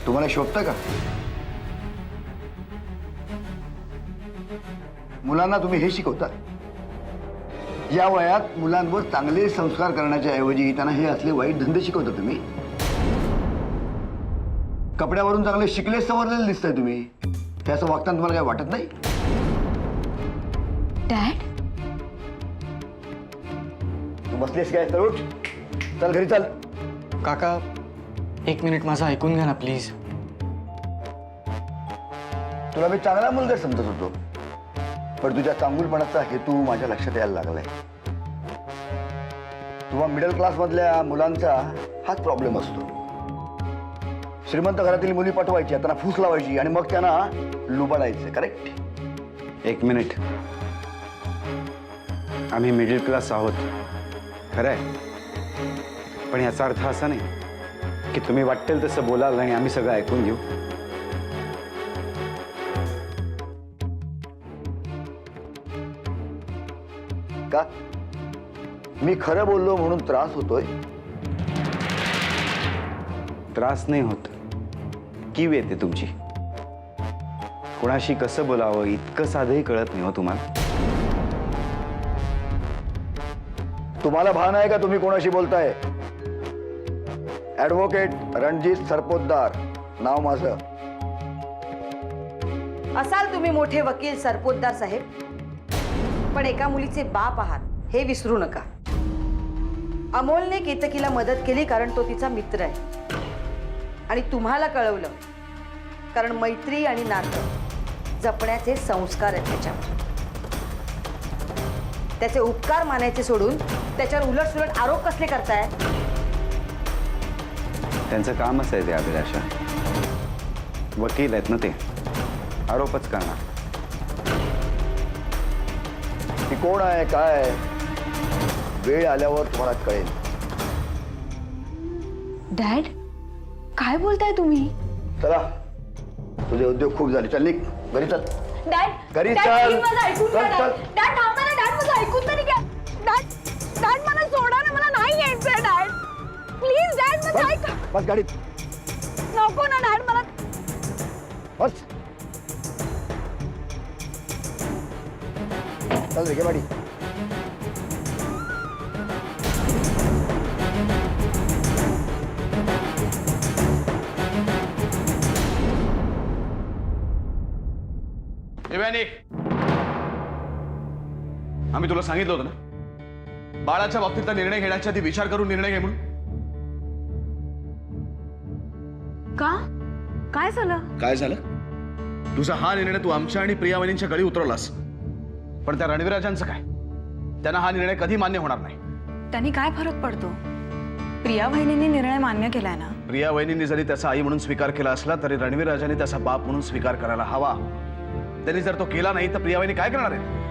तुम्हाला शोभतं का? मुलांना तुम्ही हे शिकवता? या वयात मुलांवर चांगले संस्कार करण्याच्या ऐवजी त्यांना हे असले वाईट धंदे शिकवता तुम्ही? कपड्यावरून चांगले शिकले सवरलेले दिसताय तुम्ही, हे असं वागताना तुम्हाला काय वाटत नाही? डॅड, तू बसलीस काय? तर उठ, चल घरी चल. काका, 1 मिनिट माझं ऐकून घ्या ना प्लीज. तुला मी चांगला मुलगा समजत होतो, पण तुझ्या चांगुलपणाचा हेतू माझ्या लक्षात यायला लागलाय. तुम्हा मिडल क्लास मधल्या मुलांचा हाच प्रॉब्लेम असतो. श्रीमंत घरातील मुली पटवायची, त्यांना फूस लावायची आणि मग त्यांना लुबाडायचं. करेक्ट? 1 मिनिट. आम्ही मिडल क्लास आहोत खरं आहे, पण याचा अर्थ असा नाही की तुम्ही वाटेल तसं बोलाल आणि आम्ही सगळं ऐकून घेऊ. का? मी खरं बोललो म्हणून त्रास होतोय? त्रास नाही होत, कीव येते तुमची. कोणाशी कसं बोलावं इतकं साधंही कळत नाही हो तुम्हाला. तुम्हाला भान आहे का तुम्ही कोणाशी बोलताय? ॲडव्होकेट रणजित सरपोतदार नाव माझं. असाल तुम्ही मोठे वकील सरपोतदार साहेब, पण एका मुलीचे बाप आहात हे विसरू नका. अमोलने केतकीला मदत केली कारण तो तिचा मित्र आहे, आणि तुम्हाला कळवलं कारण मैत्री आणि नातं जपण्याचे संस्कार आहेत त्याच्यावर. त्याचे उपकार मानायचे सोडून त्याच्यावर उलटसुलट आरोप कसले करताय? त्यांचं कामच आहे ते अभिलाषा. वकील आहेत ना ते, आरोपच करणार. ती कोण आहे काय वेळ आल्यावर तुम्हाला कळेल. डॅड, काय बोलताय तुम्ही? चला, तुझे उद्योग खूप झाले. चल निघ, घरी चल. डॅड, घरी डॅड, चल. please माझं ऐकून घ्या. चल, चल. डॅड, थांबा ना. डॅड, माझं ऐकून तरी घ्या. डॅड, मला सोडा ना, मला नाही यायचंय. Dad, please. डॅड, माझं ऐका. बस गाडीत नको ना डॅड, मला. बस. चल रे, घे गाडी. आम्ही तुला सांगितलं होतं ना, बाळाच्या बाबतीतला निर्णय घेण्याच्या आधी विचार करून निर्णय घे म्हणून. का? काय झालं? काय झालं? तुझा हा निर्णय तू आमच्या आणि प्रियावहिनींच्या गळी उतरवलास, पण त्या रणवीराजांचं काय? त्यांना हा निर्णय कधी मान्य होणार नाही. त्यांनी काय फरक पडतो? प्रिया वहिनींनी निर्णय मान्य केलाय ना. प्रिया वहिनींनी जरी त्याचा आई म्हणून स्वीकार केला असला तरी रणवीराजांनी त्याचा बाप म्हणून स्वीकार करायला हवा. त्यांनी जर तो केला नाही तर प्रिया वहिनी काय करणार आहेत?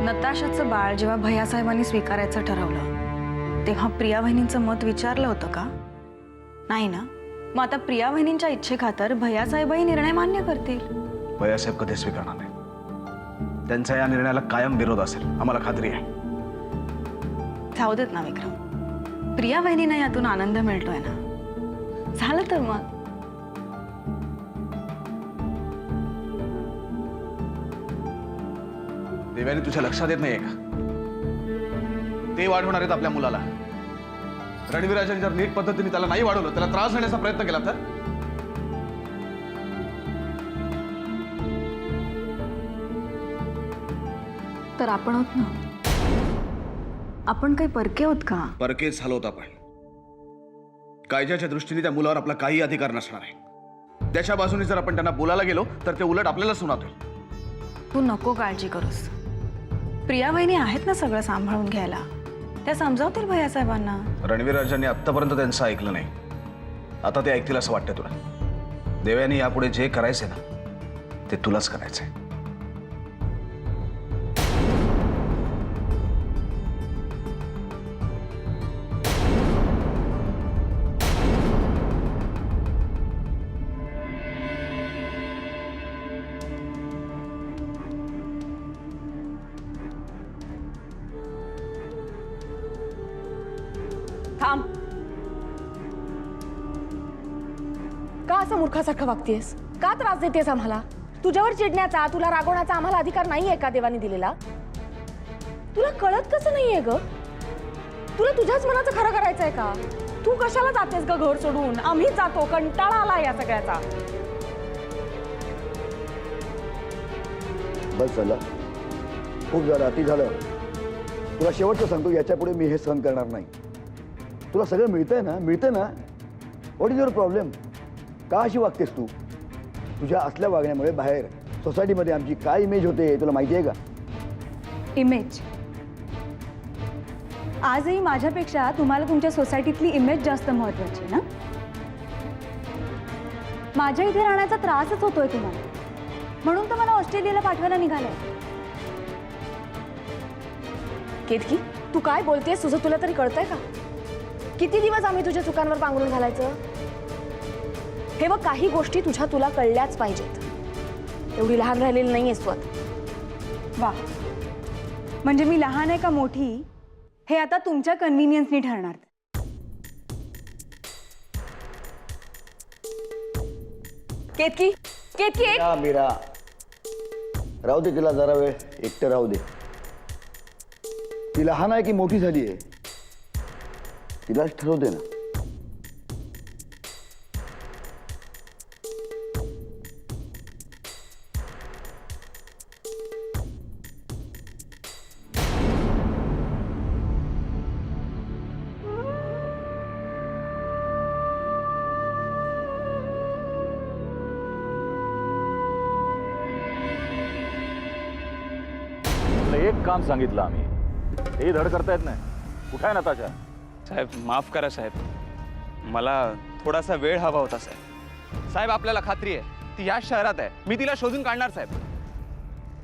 नताशाचं बाळ जेव्हा भैयासाहेबांनी स्वीकारायचं ठरवलं तेव्हा प्रिया वहिनींचं मत विचारलं होतं का? नाही ना. मग आता प्रिया वहिनींच्या इच्छेखातर भैयासाहेबही निर्णय मान्य करतील. भैयासाहेब कधी स्वीकारणार नाही. त्यांचा या निर्णयाला कायम विरोध असेल, आम्हाला खात्री आहे. जाऊ देत ना विक्रम, प्रिया वहिनींना यातून आनंद मिळतोय ना. झालं तर मग. देव्याने तुझ्या लक्षात येत नाहीये का? ते वाढवणार आहेत आपल्या मुलाला. रणवीराजांनी जर नीट पद्धतीने त्याला नाही वाढवलं, त्याला त्रास देण्याचा प्रयत्न केला तर आपण होत ना. आपण काही परके होत का? परकेच झालो होता. आपण कायद्याच्या दृष्टीने त्या मुलावर आपला काही अधिकार नसणार आहे. त्याच्या बाजूने जर आपण त्यांना बोलायला गेलो तर ते उलट आपल्याला सुनावतील. तू नको काळजी करूस. प्रिया वहिनी आहेत ना सगळं सांभाळून घ्यायला. त्या समजावतील भैयासाहेबांना. रणवीराजांनी आत्तापर्यंत त्यांचं ऐकलं नाही, आता ते ऐकतील असं वाटतंय तुला? देव्याने यापुढे जे करायचंय ना ते तुलाच करायचंय. थांब. का असं मूर्खासारखं वागतेस? का त्रास देतेस आम्हाला? तुझ्यावर चिडण्याचा, तुला रागवण्याचा आम्हाला अधिकार नाहीये का देवाने दिलेला? तुला कळत कसं नाहीये ग? तुला तुझ्याच मनाचं खरं करायचंय का? तू कशाला जातेस ग घर सोडून? आम्हीच जातो, कंटाळा आला या सगळ्याचा. बस झालं, खूप झालं, अति झालं. तुला शेवटचं सांगतो, याच्यापुढे मी हे सहन करणार नाही. तुला सगळं मिळतंय ना, मिळतंय ना. What is your problem? का अशी वागतेस तू? तुझ्या असल्या वागण्यामुळे बाहेर सोसायटीमध्ये आमची काय इमेज होते तुला माहिती आहे का? इमेज? आजही माझ्यापेक्षा तुम्हाला तुमच्या सोसायटीतली इमेज जास्त महत्वाची ना? माझ्या इथे राहण्याचा त्रासच होतोय तुम्हाला, म्हणून तर मला ऑस्ट्रेलियाला पाठवायला निघालंय. केतकी, तू काय बोलतेस? तुझं तुला तरी कळतंय का? किती दिवस आम्ही तुझ्या चुकांवर पांघरून घालायचं? हे बघ, काही गोष्टी तुला कळल्याच पाहिजेत. एवढी लहान राहिलेली नाहीयेस तू आता. वा, म्हणजे मी लहान आहे का मोठी हे आता तुमच्या कन्व्हिनियन्सनी ठरणार. केतकी, केतकी एक मीरा, राहू दे तिला जरा वेळ एकटं राहू दे. ती लहान आहे की मोठी झाली आहे तिलाच ठरवते ना. एक काम सांगितलं आम्ही, हे धड करता येत नाही. कुठे आहे नताशा? साहेब माफ करा साहेब, मला थोडासा वेळ हवा होता साहेब. साहेब आपल्याला खात्री आहे ती याच शहरात आहे. मी तिला शोधून काढणार साहेब.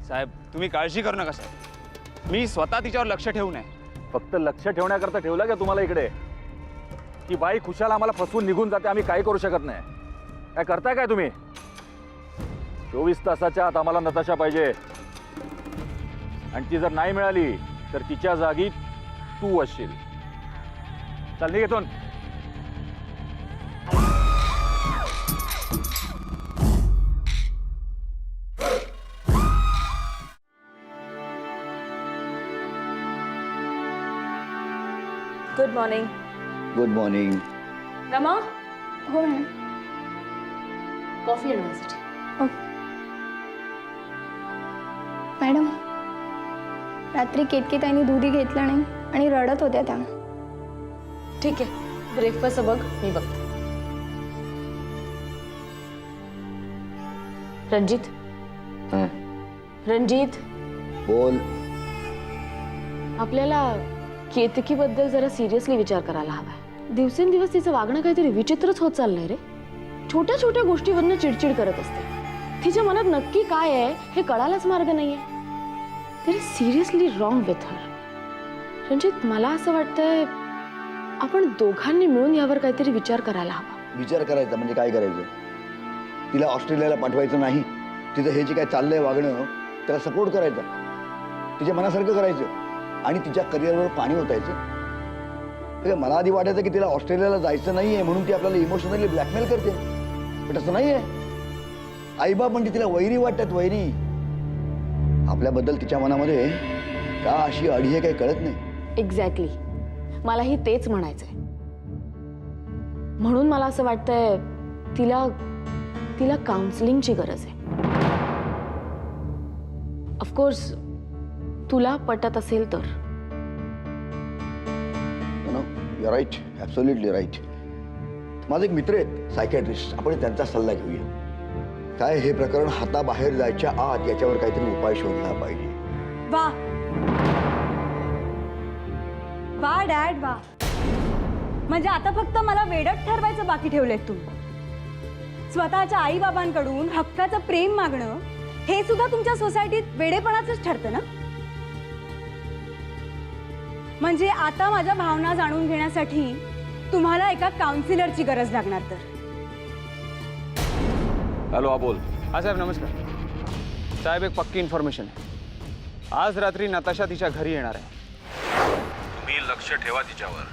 साहेब तुम्ही काळजी करू नका साहेब, मी स्वतः तिच्यावर लक्ष ठेवून आहे. फक्त लक्ष ठेवण्याकरता ठेवलं का तुम्हाला इकडे? की बाई खुशाल आम्हाला फसवून निघून जाते, आम्ही काही करू शकत नाही. काय करताय काय तुम्ही? 24 तासाच्या आत आम्हाला नताशा पाहिजे, आणि ती जर नाही मिळाली तर तिच्या जागी तू असशील. चल निघ इथून. Good morning. Good morning. Rama, हो ना. Coffee university. मॅडम, रात्री केतकीताईंनी दूधही घेतलं नाही आणि रडत होत्या त्या. ठीक आहे, ब्रेकफास्ट बघ, मी बघते. रणजित, रणजित, बोल. आपल्याला केतकीबद्दल जरा सिरियसली विचार करायला हवाय. दिवसेंदिवस तिचं वागणं काहीतरी विचित्रच होत चाललंय रे. छोट्या छोट्या गोष्टीवरनं चिडचिड करत असते. तिच्या मनात नक्की काय आहे हे कळायलाच मार्ग नाहीये. There is seriously wrong with her. Ranjit, मला असं वाटतंय आपण दोघांनी मिळून यावर काहीतरी विचार करायला हवा. विचार करायचा म्हणजे काय करायचं? तिला ऑस्ट्रेलियाला पाठवायचं नाही. तिचं हे जे काय चाललंय वागणं त्याला सपोर्ट करायचा, तिच्या मनासारखं करायचं आणि तिच्या करिअरवर पाणी ओतायचं. मला आधी वाटायचं की तिला ऑस्ट्रेलियाला जायचं नाहीये म्हणून ती आपल्याला इमोशनली ब्लॅकमेल करते, पण तसं नाहीये. आईबाप म्हणजे तिला वैरी वाटतात, वैरी. आपल्याबद्दल तिच्या मनामध्ये का अशी अढी आहे काही कळत नाही. एक्झॅक्टली, मलाही तेच म्हणायचंय. म्हणून मला असं वाटतंय तिला तिला काउन्सिलिंगची गरज आहे. ऑफकोर्स तुला पटत असेल तर. You right, absolutely right. माझे एक मित्र आहेत सायकॅट्रिस्ट, आपण त्यांचा सल्ला घेऊया. काय हे प्रकरण हाताबाहेर जायच्या आत याच्यावर काहीतरी उपाय शोधला पाहिजे. वा वा डॅड, वा. म्हणजे आता फक्त मला वेडत ठरवायचं बाकी ठेवलंय तुम्ही. स्वतःच्या आई बाबांकडून हक्काचं प्रेम मागणं हे सुद्धा तुमच्या सोसायटीत वेडेपणाचंच ठरतं ना? म्हणजे आता माझ्या भावना जाणून घेण्यासाठी तुम्हाला एका काउन्सिलरची गरज लागणार तर. हॅलो, हा बोल. हा साहेब नमस्कार. साहेब एक पक्की इन्फॉर्मेशन आहे. आज रात्री नताशा तिच्या घरी येणार आहे. तुम्ही लक्ष ठेवा तिच्यावर.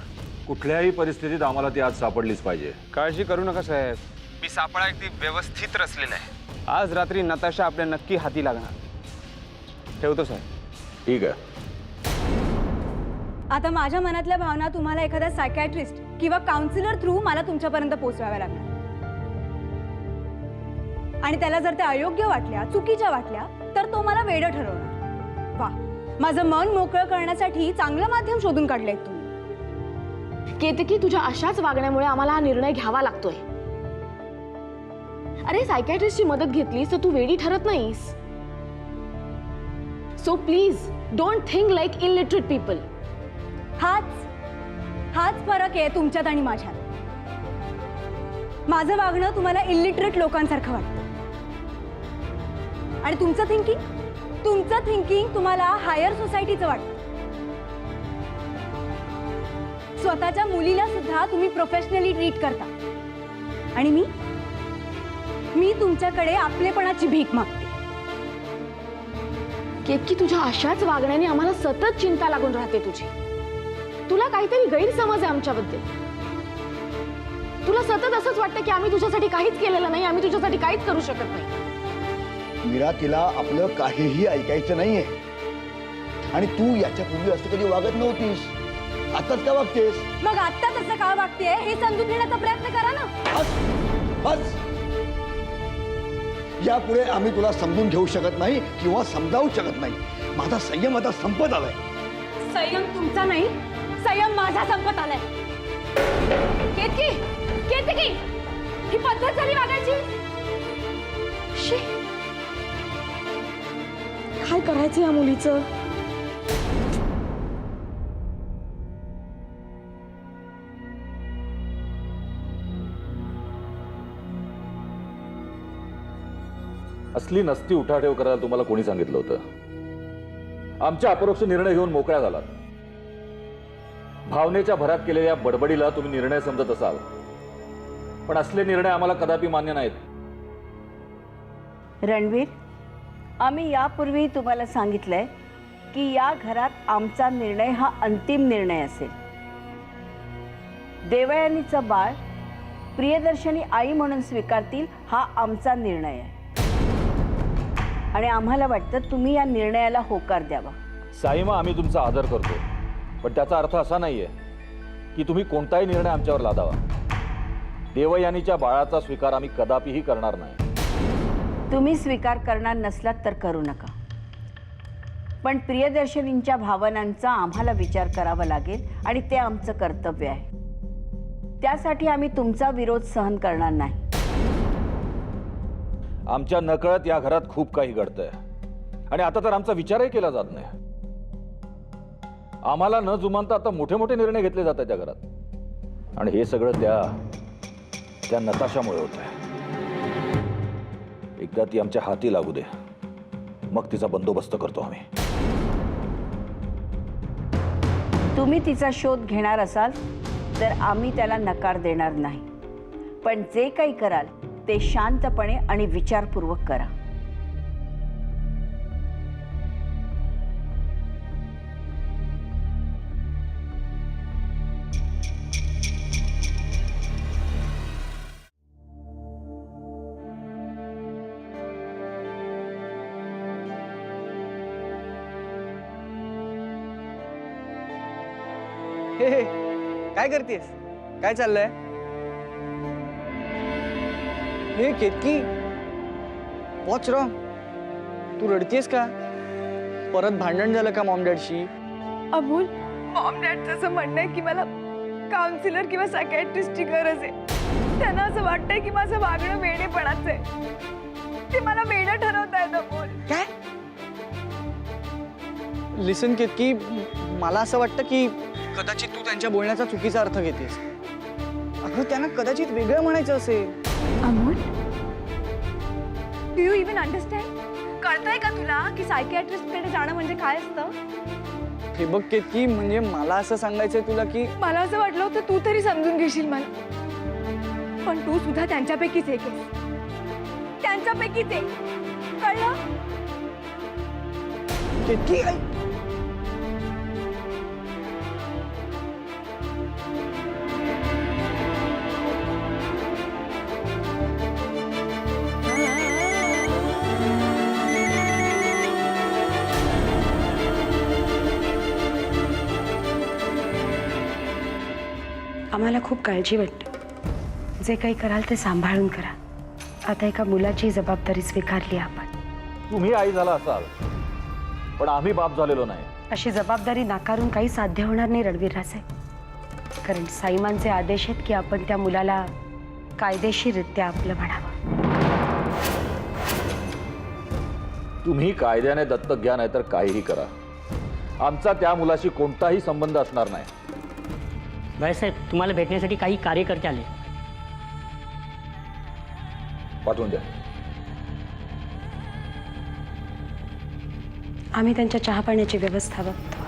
कुठल्याही परिस्थितीत आम्हाला ती आज सापडलीच पाहिजे. काळजी करू नका साहेब, मी सापळा अगदी व्यवस्थित रचलेला आहे. आज रात्री नताशा आपल्या नक्की हाती लागणार. ठेवतो साहेब. ठीक आहे. आता माझ्या मनातल्या भावना तुम्हाला एखाद्या सायकॅट्रिस्ट किंवा काउन्सिलर थ्रू मला तुमच्यापर्यंत पोहोचवाव्या लागणार. आणि त्याला जर त्या अयोग्य वाटल्या, चुकीच्या वाटल्या, तर तो मला वेडं ठरवणार. वा, माझं मन मोकळं करण्यासाठी चांगलं माध्यम शोधून काढलंय तुम्ही. केतकी, तुझ्या अशाच वागण्यामुळे आम्हाला हा निर्णय घ्यावा लागतोय. अरे, सायकॅट्रिस्टची मदत घेतलीस तर तू वेडी ठरत नाहीस. So please don't think like illiterate people. हाच फरक आहे तुमच्यात आणि माझ्यात. माझं वागणं तुम्हाला इलिटरेट लोकांसारखं वाटतं आणि तुमचं थिंकिंग तुम्हाला हायर सोसायटीचं वाटतं. स्वतःच्या मुलीला सुद्धा तुम्ही प्रोफेशनली ट्रीट करता आणि मी तुमच्याकडे आपलेपणाची भीक मागते. केतकी, तुझ्या अशाच वागण्याने आम्हाला सतत चिंता लागून राहते तुझी. तुला काहीतरी गैरसमज आहे आमच्याबद्दल. तुला सतत असंच वाटतं की आम्ही तुझ्यासाठी काहीच केलेलं नाही, आम्ही तुझ्यासाठी काहीच करू शकत नाही. मीरा, तिला आपलं काहीही ऐकायचं नाहीये. आणि तू याच्यापूर्वी असं कधी वागत नव्हतीस. आताच का वागतेस? मग आता तसं का वागतेय हे समजून घेण्याचा प्रयत्न करा ना. बस. यापुढे आम्ही तुला समजून घेऊ शकत नाही किंवा समजावू शकत नाही. माझा संयम आता संपत आलाय. संयम तुमचा नाही, संयम माझा संपत आलाय. केतकी, ही पद्धत झाली वागायची. शी, काय करायचं या मुलीचं? असली नसती उठाठेव करायला तुम्हाला कोणी सांगितलं होतं? आमच्या अपरोक्ष निर्णय घेऊन मोकळ्या झालात. भावनेच्या भरात केलेल्या बडबडीला तुम्ही निर्णय समजत असाल, पण असले निर्णय आम्हाला कदापि मान्य नाहीत. रणवीर, आम्ही यापूर्वी तुम्हाला सांगितलंय की या घरात आमचा निर्णय हा अंतिम निर्णय असेल. देवयानीचं बाळ प्रियदर्शनी आई म्हणून स्वीकारतील हा आमचा निर्णय आहे आणि आम्हाला वाटतं तुम्ही या निर्णयाला होकार द्यावा. साईमा, आम्ही तुमचा आदर करतो, पण त्याचा अर्थ असा नाहीये की तुम्ही कोणताही निर्णय आमच्यावर लादावा. देवयानीच्या बाळाचा स्वीकार आम्ही कदापिही करणार नाही. तुम्ही स्वीकार करणार नसलात तर करू नका, पण प्रियदर्शनींच्या भावनांचा आम्हाला विचार करावा लागेल आणि ते आमचं कर्तव्य आहे. त्यासाठी आम्ही तुमचा विरोध सहन करणार नाही. आमच्या नकळत या घरात खूप काही घडतंय आणि आता तर आमचा विचारही केला जात नाही. आम्हाला न जुमानता आता मोठे मोठे निर्णय घेतले जातात त्या घरात आणि हे सगळं त्या नताशामुळे होत आहे. एकदा ती आमच्या हाती लागू दे, मग तिचा बंदोबस्त करतो आम्ही. तुम्ही तिचा शोध घेणार असाल तर आम्ही त्याला नकार देणार नाही, पण जे काही कराल ते शांतपणे आणि विचारपूर्वक करा. हे काय करतेस? काय चाललंय? हे केतकी, व्हॉट्स रॉंग? तू रडतेस का? परत भांडण झालं का मॉम डॅडशी? अमोल, मॉम डॅडचं असं म्हणणं आहे की मला काउन्सिलर किंवा सायकॅट्रिस्टची गरज आहे. त्यांना असं वाटतंय की माझं वागणं वेडेपणाचं आहे. ते मला वेडं ठरवतायत अमोल. काय? लिसन केतकी, मला असं वाटतं की कदाचित तू त्यांच्या बोलण्याचा चुकीचा अर्थ घेतेस. अगं, त्यांना कदाचित वेगळं म्हणायचं असेल. Amol, do you even understand? कळतंय का तुला की सायकॅट्रिस्टकडे जाणं म्हणजे काय असतं? हे बघ केतकी, म्हणजे मला असं सांगायचंय तुला की मला असं वाटलं होतं तू तरी समजून घेशील मला, पण तू सुद्धा त्यांच्यापैकीच एक आहेस. त्यांच्यापैकीच एक. कळलं? केतकी, आम्हाला खूप काळजी वाटते. जे काही कराल ते सांभाळून करा. आता एका मुलाची जबाबदारी स्वीकारली आपण. तुम्ही आई झाला असाल, पण आम्ही बाप झालेलो नाही. अशी जबाबदारी नाकारून काही साध्य होणार नाही रणवीर राजे. कारण साईमांचे आदेश आहेत की आपण त्या मुलाला कायदेशीररित्या आपलं म्हणावं. तुम्ही कायद्याने दत्तक घ्या, नाही तर काहीही करा. आमचा त्या मुलाशी कोणताही संबंध असणार नाही. भाईसाहेब, तुम्हाला भेटण्यासाठी काही कार्यकर्ते आले. पाठवून द्या. आम्ही त्यांच्या चहा पाण्याची व्यवस्था बघतो.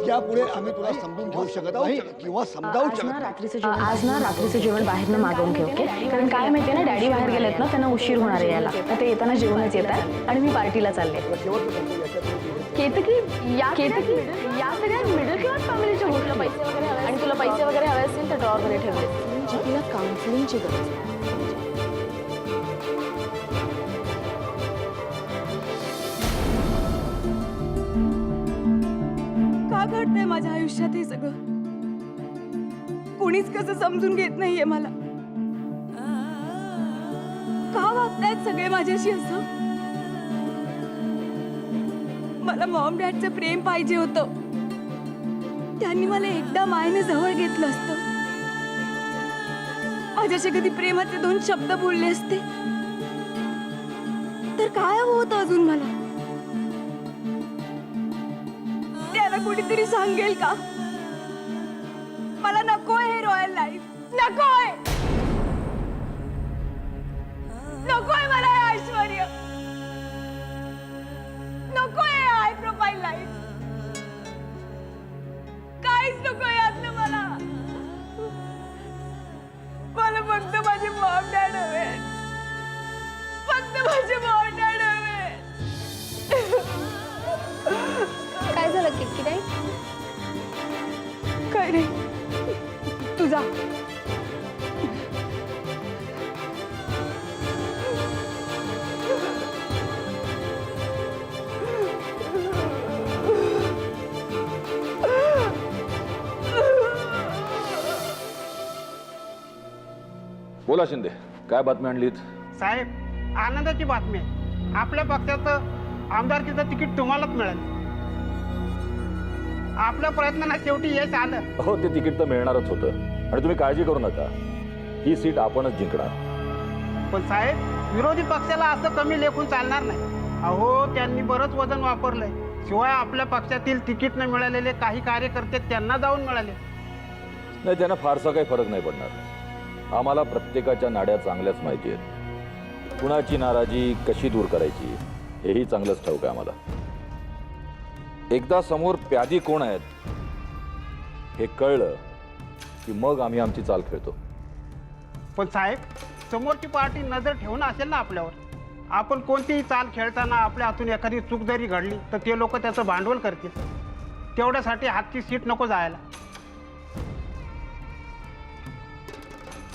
यापुढे आम्ही तुला समजून घेऊ शकत नाही किंवा समजावू शकत नाही. आज ना रात्रीचं जेवण बाहेरनं मागवून घे, ओके? कारण काय माहितीये ना, डॅडी बाहेर गेलेत ना, त्यांना उशीर होणार आहे यायला. तर ते येताना जेवणच येत आहे आणि मी पार्टीला चालले. केतकी या सगळ्या मिडल क्लास फॅमिलीच्या गोष्टीला पैसे वगैरे हवे, आणि तुला पैसे वगैरे हवे असतील तर ड्रॉवर मध्ये ठेवले. म्हणजे तिला काउन्सिलिंगची गरज आहे. का घडतंय माझ्या आयुष्यात हे सगळं? कोणीच कसं समजून घेत नाहीये मला. का वागतायत सगळे माझ्याशी असं? मला मॉम डॅडचं प्रेम पाहिजे होतं. त्यांनी मला एकदा मायने जवळ घेतलं असतं. माझ्याशी कधी प्रेमाचे 2 शब्द बोलले असते तर काय हवं होतं अजून मला? त्याला कुणीतरी सांगेल का मला नकोय हे रॉयल लाईफ? नकोय मला हे ऐश्वर्य, नकोय हाय प्रोफाईल लाईफ, काहीच नकोय यातलं मला. मला फक्त माझे मॉम डॅड हवे, फक्त माझे मॉम डॅड हवे. काय झालं की नाही? काय रे, तुझा बोला शिंदे, काय बातमी आणलीत? साहेब, आनंदाची बातमी आहे. आपल्या पक्षाचं आमदारकीचं तिकीट तुम्हालाच मिळालं. आपल्या प्रयत्नांना शेवटी यश आलं. हो, ते तिकीट तर मिळणारच होतं. आणि तुम्ही काळजी करू नका, ही सीट आपणच जिंकणार. पण साहेब, विरोधी पक्षाला असं कमी लेखून चालणार नाही. अहो, त्यांनी बरंच वजन वापरलंय. शिवाय आपल्या पक्षातील तिकीट न मिळालेले काही कार्यकर्ते त्यांना जाऊन मिळाले. नाही, त्यांना फारसा काही फरक नाही पडणार. आम्हाला प्रत्येकाच्या नाड्या चांगल्याच माहिती आहेत. कुणाची नाराजी कशी दूर करायची हेही चांगलंच ठाऊक आहे आम्हाला. एकदा समोर प्यादी कोण आहेत हे कळलं की मग आम्ही आमची चाल खेळतो. पण साहेब, समोरची पार्टी नजर ठेवून असेल ना आपल्यावर. आपण कोणतीही चाल खेळताना आपल्या हातून एखादी चूक जरी घडली तर ते लोक त्याचं भांडवल करतील. तेवढ्यासाठी हातची सीट नको जायला.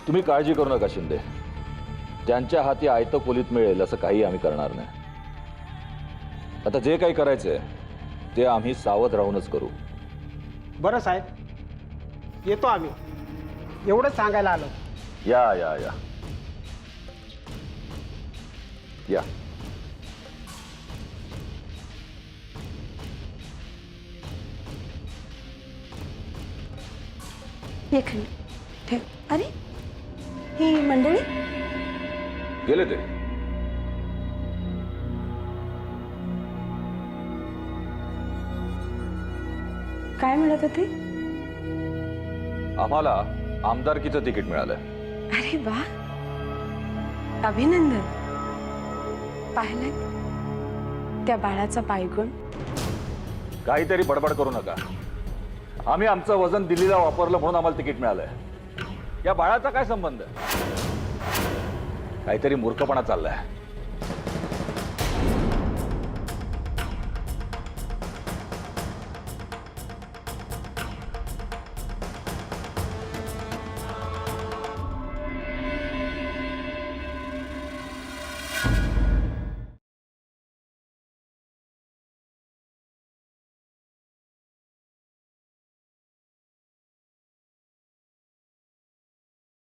तुम्ही काळजी करू नका शिंदे. त्यांच्या हाती आयतं खोलीत मिळेल असं काही आम्ही करणार नाही. आता जे काही करायचंय ते आम्ही सावध राहूनच करू. बरं साहेब, येतो आम्ही. एवढंच सांगायला आलो. या या या या. एक ठेव. अरे, ही मंडळी गेले ते. काय म्हणत होते? आम्हाला आमदारकीचं तिकीट मिळालंय. अरे वा, अभिनंदन. पाहिलं त्या बाळाचा पायगुण. काहीतरी बडबड करू नका. आम्ही आमचं वजन दिल्लीला वापरलं म्हणून आम्हाला तिकीट मिळालंय. या बाळाचा काय संबंध? काहीतरी मूर्खपणा चाललाय.